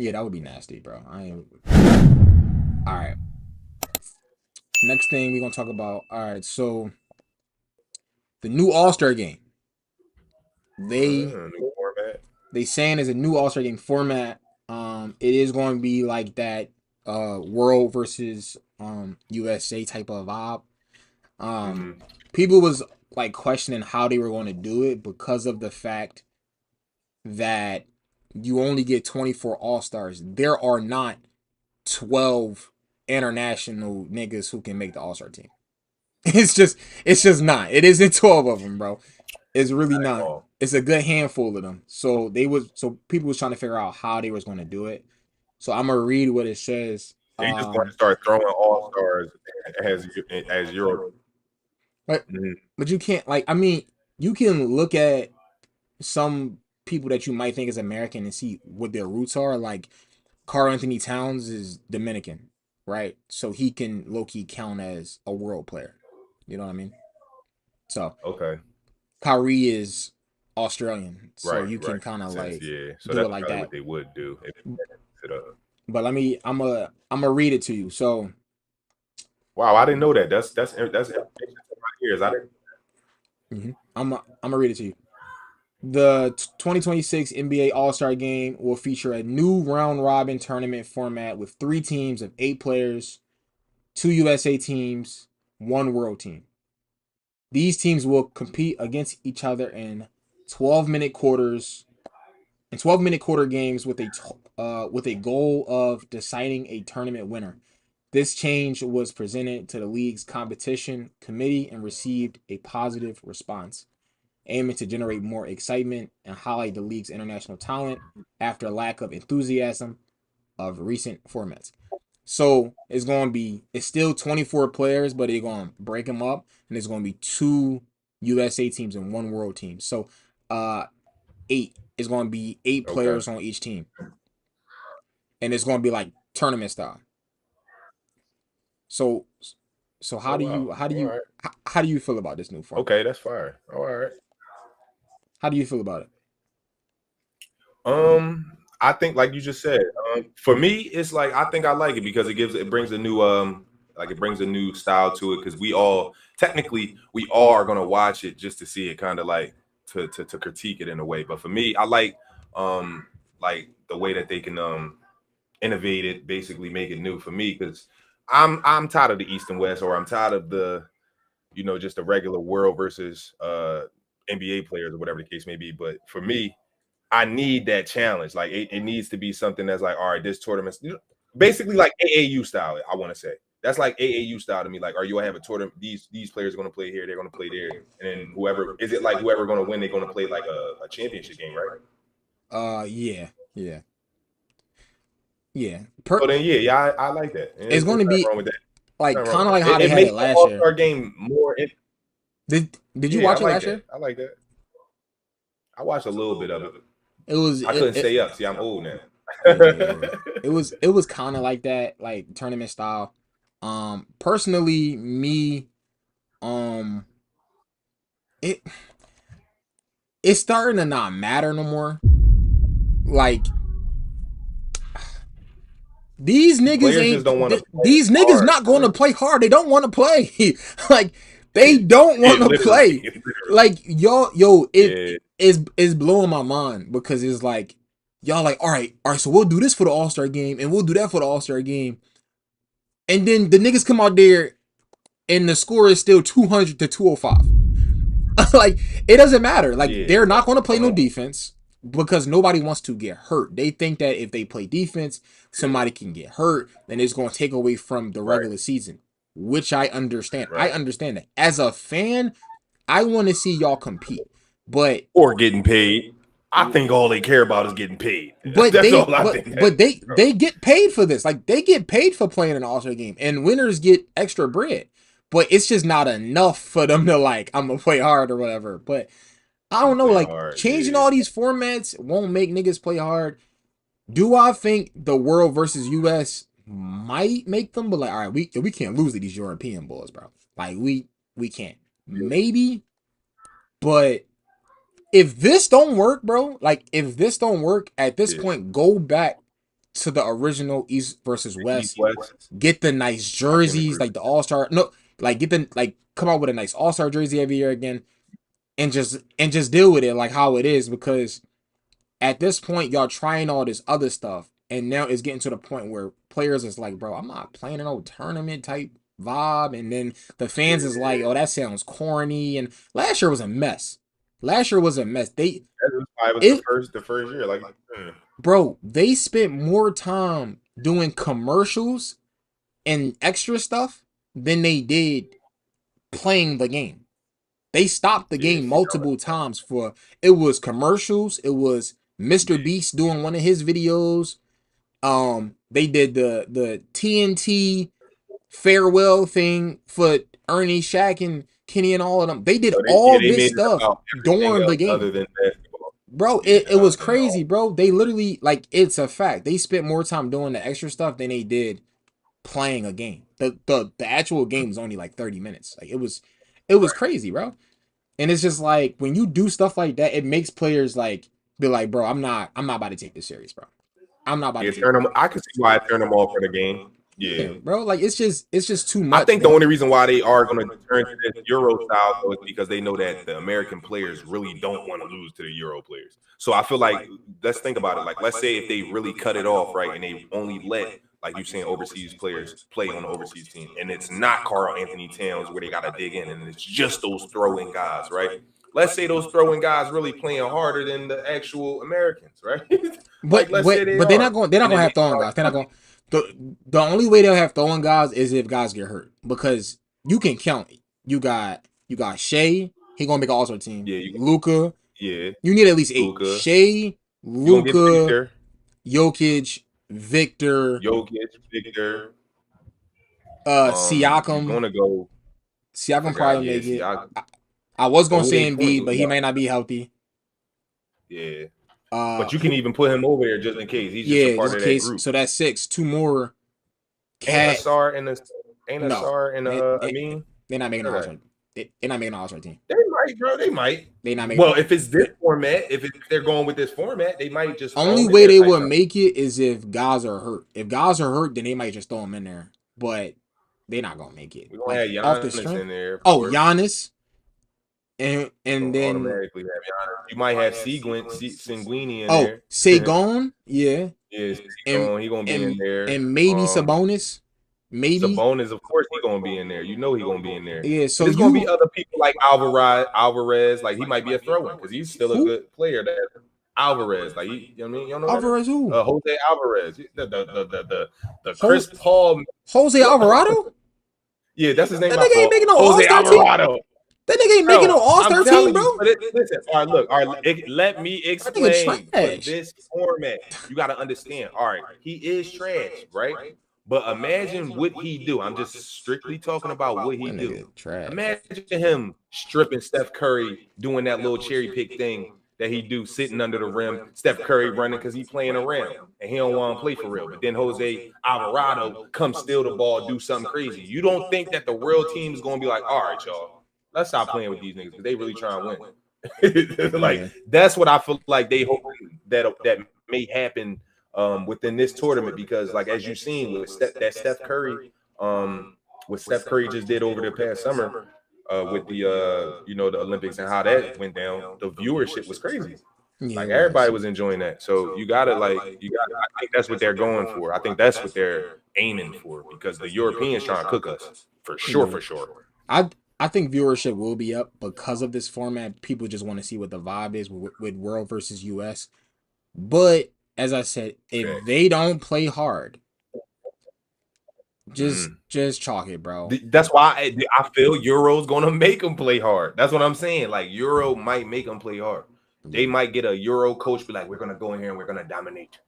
Yeah, that would be nasty, bro. I ain't. All right. Next thing we're gonna talk about. All right, so the new All Star game. They New format. they saying is a new All Star game format. It is going to be like that World versus USA type of vibe. Um, Mm-hmm. People was like questioning how they were going to do it because of the fact that you only get 24 All Stars. There are not 12 international niggas who can make the All Star team. It's just not. It isn't 12 of them, bro. It's really not. Oh. It's a good handful of them. So people was trying to figure out how they was going to do it. So I'm gonna read what it says. They just going to start throwing all stars as Europe. But Mhm. but you can't, like, I mean, you can look at some people that you might think is American and see what their roots are. Like Karl Anthony Towns is Dominican, right? So he can low key count as a world player. You know what I mean? So Okay. Kyrie is Australian, so Right. you can Right. kind of Makes sense. like Yeah. So do it that's like probably what that. they would do if it set up. But I'm gonna read it to you. So Wow, I didn't know that. That's information to my ears. I didn't. I'm gonna read it to you. The 2026 NBA All Star Game will feature a new round robin tournament format with 3 teams of 8 players, 2 USA teams, 1 world team. These teams will compete against each other in 12-minute quarters in 12-minute quarter games with a goal of deciding a tournament winner. This change was presented to the league's competition committee and received a positive response, aiming to generate more excitement and highlight the league's international talent after a lack of enthusiasm of recent formats. So it's still 24 players, but they're going to break them up, and it's going to be 2 USA teams and 1 world team. So, 8 is going to be 8 players Okay. on each team, and it's going to be like tournament style. So, so Oh wow. All right. how do you feel about this new format? Okay, that's fine. All right. How do you feel about it? I think like you just said, for me, it's like I think I like it because it brings a new like it brings a new style to it because we all are gonna watch it just to see it kind of like to critique it in a way. But for me, I like the way that they can innovate it, basically make it new for me because I'm tired of the East and West, or I'm tired of the just the regular world versus NBA players or whatever the case may be. But for me, I need that challenge. Like it needs to be something that's like, all right, this tournament, basically like AAU style. I want to say that's like AAU style to me. Like, are you gonna have a tournament? These players are gonna play here, they're gonna play there, and then whoever gonna win, they're gonna play like a championship game, right? Yeah, yeah, yeah. So then, yeah, I like that. And It's going it's to nothing be wrong with that. like Nothing wrong kind with of that. like how they It had it makes the last All year. Star game more. Did you Yeah, I watch it like last that. year? I like that. I watched a little bit of it. It was I couldn't stay up. See, I'm old now. yeah. It was kind of like that, like tournament style. Personally, me, um, it it's starting to not matter no more. Like these niggas Players just ain't don't want to play these niggas hard not for going to real. play hard. They don't want to play. Like they don't Yeah, want to literally, play. literally. Like yo, it Yeah, is blowing my mind because it's like y'all like all right, so we'll do this for the All Star game and we'll do that for the All Star game, and then the niggas come out there and the score is still 200 to 205. Like it doesn't matter. Like yeah. they're not going to play Come no on. defense because nobody wants to get hurt. They think that if they play defense, somebody can get hurt, then it's going to take away from the Right, regular season, which I understand. I right. understand that. As a fan, I want to see y'all compete. But Or getting paid. I think all they care about is getting paid. but That's they all I but think. but they get paid for this. Like they get paid for playing an All-Star game and winners get extra bread. But it's just not enough for them to like I'm gonna play hard or whatever. But I don't know, Play like hard, changing yeah. all these formats won't make niggas play hard. Do I think the world versus US might make them, but like, all right, we can't lose to these European bulls, bro. Like we can't. Maybe, but if this don't work, bro, like if this don't work at this Yeah. point, go back. to the original East versus East West. West. Get the nice I can jerseys, agree. like the All-Star. No, like get the like come out with a nice All-Star jersey every year again, and just deal with it like how it is, because at this point y'all trying all this other stuff, and now it's getting to the point where players is like, bro, I'm not playing an old tournament type vibe, and then the fans is like, oh, that sounds corny. And last year was a mess. Last year was a mess. That was why it was It the first year. Like, bro, they spent more time doing commercials and extra stuff than they did playing the game. They stopped the yeah, game multiple times for it was commercials, it was Mr. yeah. Beast doing one of his videos. They did the TNT farewell thing for Ernie, Shaq, and Kenny and all of them. They did So all they this made it stuff about everything during the else game. other than basketball. Bro, Yeah, it was and crazy, bro. They literally, like, it's a fact. They spent more time doing the extra stuff than they did playing a game. The actual game was only like 30 minutes. Like it was crazy, bro. And it's just like when you do stuff like that, it makes players like be like, bro, I'm not about to take this serious, bro. I'm not about to yeah, take it. I can see why I turned them off for the game. Yeah. Yeah, bro. Like it's just too I much, think the bro. only reason why they are going to turn to this Euro style though, is because they know that the American players really don't want to lose to the Euro players. So I feel like, let's think about it. Like, let's say if they really cut it off, right, and they only let, like you're saying, overseas players play on the overseas team, and it's not Carl Anthony Towns where they got to dig in, and it's just those throwing guys, right? Let's say those throwing guys really playing harder than the actual Americans, right? Like, But let's say wait, they but they're not are, going. They're not and then gonna they have throwing start. guys. They're not going. The only way they'll have throwing guys is if guys get hurt, because you can count. You got Shea. He gonna make an All-Star team. Yeah, you, Luka. yeah, You need at least 8. Luka. Shea, You gonna get Luka, Victor, Jokic, Victor, Jokic, Victor. You're Siakam. gonna go. I Siakam forgot. probably Yeah, make it. Siakam. I was But gonna who say they Embiid, point? but he may not be healthy. Yeah, but you can Who? even put him over there just in case. He's just a Yeah, part just of in that case. group. So that's 6. 2 more. Ain't Cat. Asar and No, I mean, they're not making an okay. All-Star. They're not making an All-Star team. They might, bro. They might. They're not making. Well, if it's this format, if they're going with this format, they might just throw Only him in way there they type would time. make it is if guys are hurt. If guys are hurt, then they might just throw them in there. But they're not gonna make it. We're gonna have Off the Giannis strength. in there. Of Oh, course. Giannis. And Gonna then automatically have Giannis. You might have Sanguini in oh, there. Sagon, yeah. Yeah, And he gonna be in there. and maybe Sabonis. Maybe. Sabonis, of course, he gonna be in there. You know he gonna be in there. Yeah, so There's gonna be other people like Alvarez. Like he might be a throw-in because he's still a good player. That Alvarez, like you know what I mean? You don't know Alvarez that? who? Jose Alvarez, the Chris Paul. Jose Alvarado? Yeah, that's his name. That nigga ain't making no Jose All-Star team. Alvarado. That nigga ain't making no All-Star team, bro. Listen, all right, look, all right. Let me explain. For this format, you got to understand. All right, he is trash, right? But imagine what he do. I'm just strictly talking about what he do. Imagine him stripping Steph Curry, doing that little cherry pick thing that he do, sitting under the rim. Steph Curry running because he playing around and he don't want to play for real. But then Jose Alvarado come steal the ball, do something crazy. You don't think that the real team is going to be like, all right, y'all, let's stop playing with these niggas because they really trying to win. Like that's what I feel like they hope that may happen within this tournament, because like as you've seen with Steph Curry, what Steph Curry just did over the past summer with the the Olympics and how that went down, the viewership was crazy. Like everybody was enjoying that. So I think that's what they're going for. I think that's what they're aiming for, because the Europeans trying to cook us for sure. I think viewership will be up because of this format. People just want to see what the vibe is with World versus US. But as I said, if they don't play hard, just chalk it, bro. That's why I feel Euro's gonna make them play hard. That's what I'm saying. Like Euro might make them play hard. They might get a Euro coach be like, we're gonna go in here and we're gonna dominate.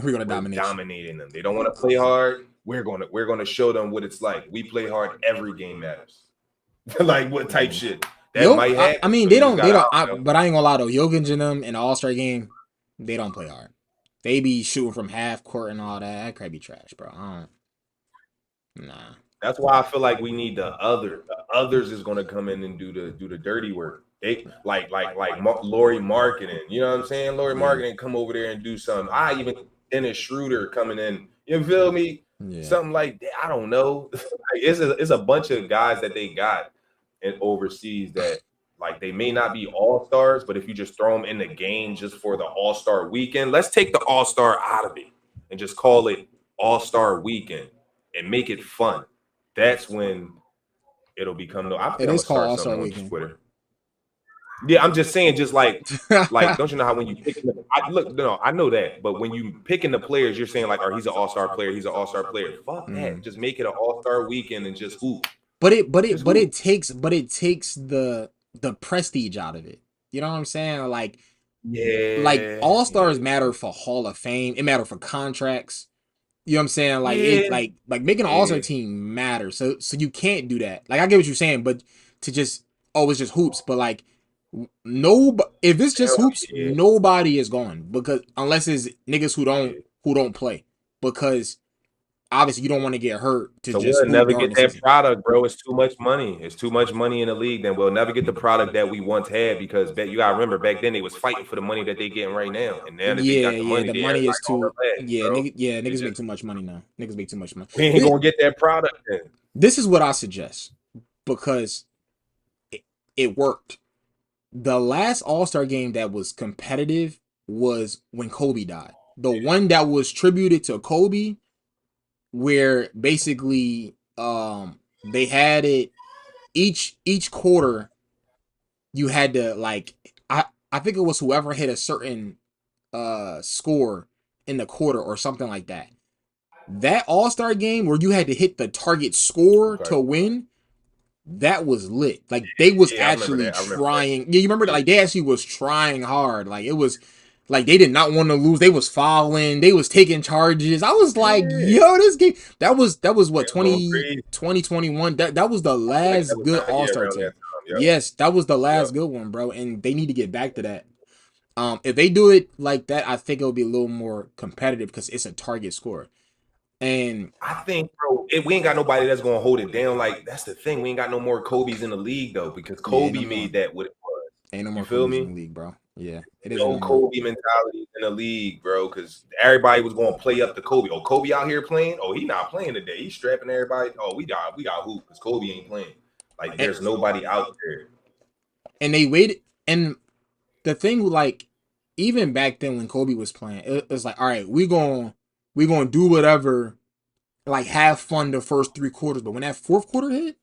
We're dominating them. They don't want to play hard. We're gonna show them what it's like. We play hard. Every game matters. Like what type shit that might happen. I mean, they don't. But I ain't gonna lie though. Jokic and them in the All-Star game, they don't play hard. They be shooting from half court and all that. That could be trash, bro. Nah. That's why I feel like we need the others. The others is gonna come in and do the dirty work. They like Laurie Marketing. You know what I'm saying? Laurie Marketing come over there and do something. I even Dennis Schroeder coming in. You feel me? Yeah. Something like that. I don't know. Like, it's a bunch of guys that they got in overseas that like they may not be all stars, but if you just throw them in the game just for the all-star weekend, let's take the all-star out of it and just call it all-star weekend and make it fun. That's when it'll become I think It I'm is gonna called start All-Star something on Weekend. Twitter. Yeah, I'm just saying, just like don't you know how when you pick I know that, but when you picking the players, you're saying like, he's an all-star player, he's an all-star player. Fuck that. Just make it an all-star weekend and just hoop. But it takes the prestige out of it. You know what I'm saying? Like all stars matter for Hall of Fame. It matter for contracts. You know what I'm saying? Like it like making an all-star team matters. So you can't do that. Like I get what you're saying, but to just it's just hoops. But like if it's just hoops, nobody is going because unless it's niggas who don't play because obviously you don't want to get hurt to so just we'll never during get the that season. product, bro. It's too much money. It's too much money in the league. Then we'll never get the product that we once had because you gotta remember back then they was fighting for the money that they getting right now, and now that they got the money, The they money is too. relax, bro. Niggas make too much money now. Niggas make too much money. We ain't gonna get that product then. This is what I suggest because it worked. The last All-Star game that was competitive was when Kobe died. The one that was tributed to Kobe, where basically they had it each quarter. You had to like I think it was whoever hit a certain score in the quarter or something like that. That All-Star game where you had to hit the target score to win, that was lit. Like they was actually trying. Yeah, you remember that? Like they actually was trying hard. Like it was like they did not want to lose. They was fouling. They was taking charges. I was like, yo, this game. That was what 2021. That was the last good All-Star team. Yes, that was the last good one, bro. And they need to get back to that. If they do it like that, I think it'll be a little more competitive because it's a target score. And I think, bro, we ain't got nobody that's gonna hold it down. Like that's the thing. We ain't got no more Kobe's in the league though, because Kobe made that what it was. Ain't no more Kobe's in the league, bro. Yeah, it is no Kobe mentality in the league, bro. Because everybody was gonna play up to Kobe. Oh, Kobe out here playing? Oh, he not playing today. He's strapping everybody. Oh, we got hoop because Kobe ain't playing. Like there's nobody out there. And they waited. And the thing, like, even back then when Kobe was playing, it was like, all right, we gonna do whatever, like have fun the first 3 quarters. But when that 4th quarter hit,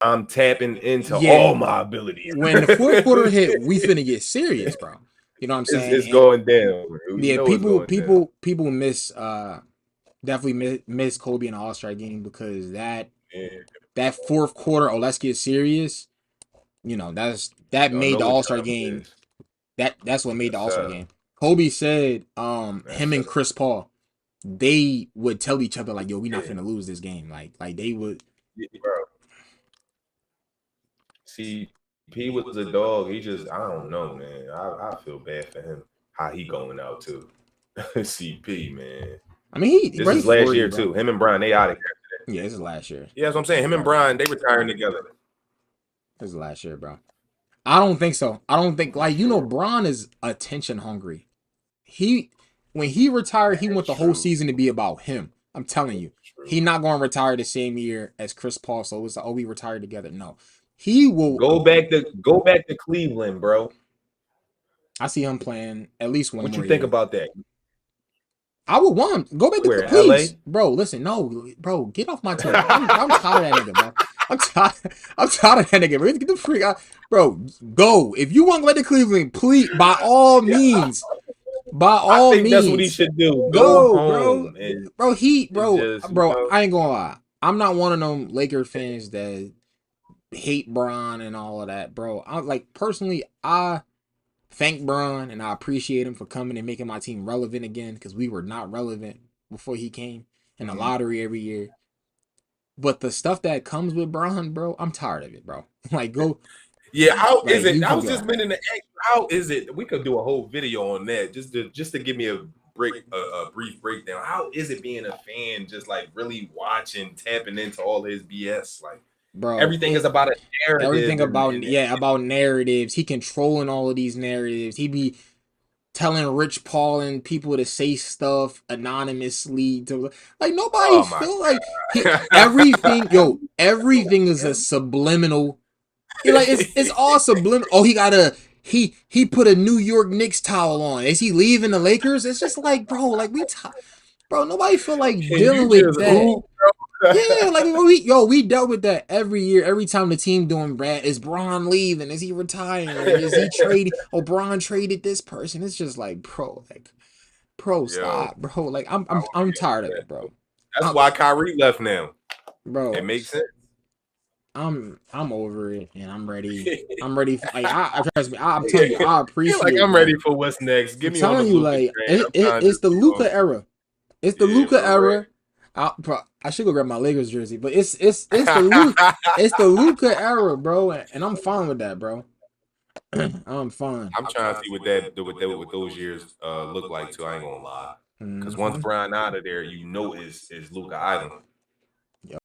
I'm tapping into all my abilities. When the 4th quarter hit, we finna get serious, bro. You know what I'm saying? It's going down. Yeah, people miss definitely miss Kobe in the All-Star game because that 4th quarter, let's get serious. You know, that made the All-Star game. That's what made the All-Star game. Kobe said him and Chris Paul, they would tell each other like, yo, we not finna lose this game. Like they would. Bro. See, P was a dog. He just, I don't know, man. I feel bad for him. How he going out too? CP, man. I mean, this is last year too. Him and Brian, they out of here. Yeah, this is last year. Yeah, that's what I'm saying. Him and Brian, they retiring together. This is last year, bro. I don't think so. I don't think Bron is attention hungry. When he retired, he want the whole season to be about him. I'm telling you, he not going to retire the same year as Chris Paul. So it's like, we retired together. No, he will go back to Cleveland, bro. I see him playing at least one. What you think about that? I would want him. Go back to please, bro. Listen, no, bro, get off my team. I'm tired of that nigga, bro. I'm tired of that nigga. Bro. Get the freak out, bro. Go if you want to go to Cleveland, please, by all means. By all means, that's what he should do. Go home, bro. I ain't gonna lie. I'm not one of them Laker fans that hate Bron and all of that, bro. Personally, I thank Bron and I appreciate him for coming and making my team relevant again because we were not relevant before he came in the lottery every year. But the stuff that comes with Bron, bro, I'm tired of it, bro. Go. Yeah, how is it? I was just meant in the how is it? We could do a whole video on that just to give me a brief breakdown. How is it being a fan, just like really watching, tapping into all his BS? Like, bro, everything is about a narrative. Everything about about narratives. He controlling all of these narratives. He be telling Rich Paul and people to say stuff anonymously to like nobody Oh my feel like God. everything is a subliminal. Like it's all subliminal. Oh, he put a New York Knicks towel on. Is he leaving the Lakers? It's just like, bro, like bro, nobody feel like Can you dealing with just that. hoop, bro? Yeah, like we dealt with that every year. Every time the team doing bad, is Bron leaving? Is he retiring? Is he trading? Oh, Bron traded this person. It's just like, bro, Yo, stop, bro. Like I want I'm to get tired of that. it, bro. That's I'm, why Kyrie left now. It bro, makes sense. I'm over it, and I'm ready. I'm ready. Like I trust me. I'm telling you, I You're like, appreciate I'm ready like for what's next. I'm Get me on the telling you, Luka like train. I'm trying to it's just the be on. Luca era. It's the Yeah, Luca for real. era. I should go grab my Lakers jersey, but it's the Luca era, bro, and I'm fine with that, bro. I'm fine. I'm trying to see what those years look like too. I ain't gonna lie. Because once Mhm. Brian out of there, is Luka Island.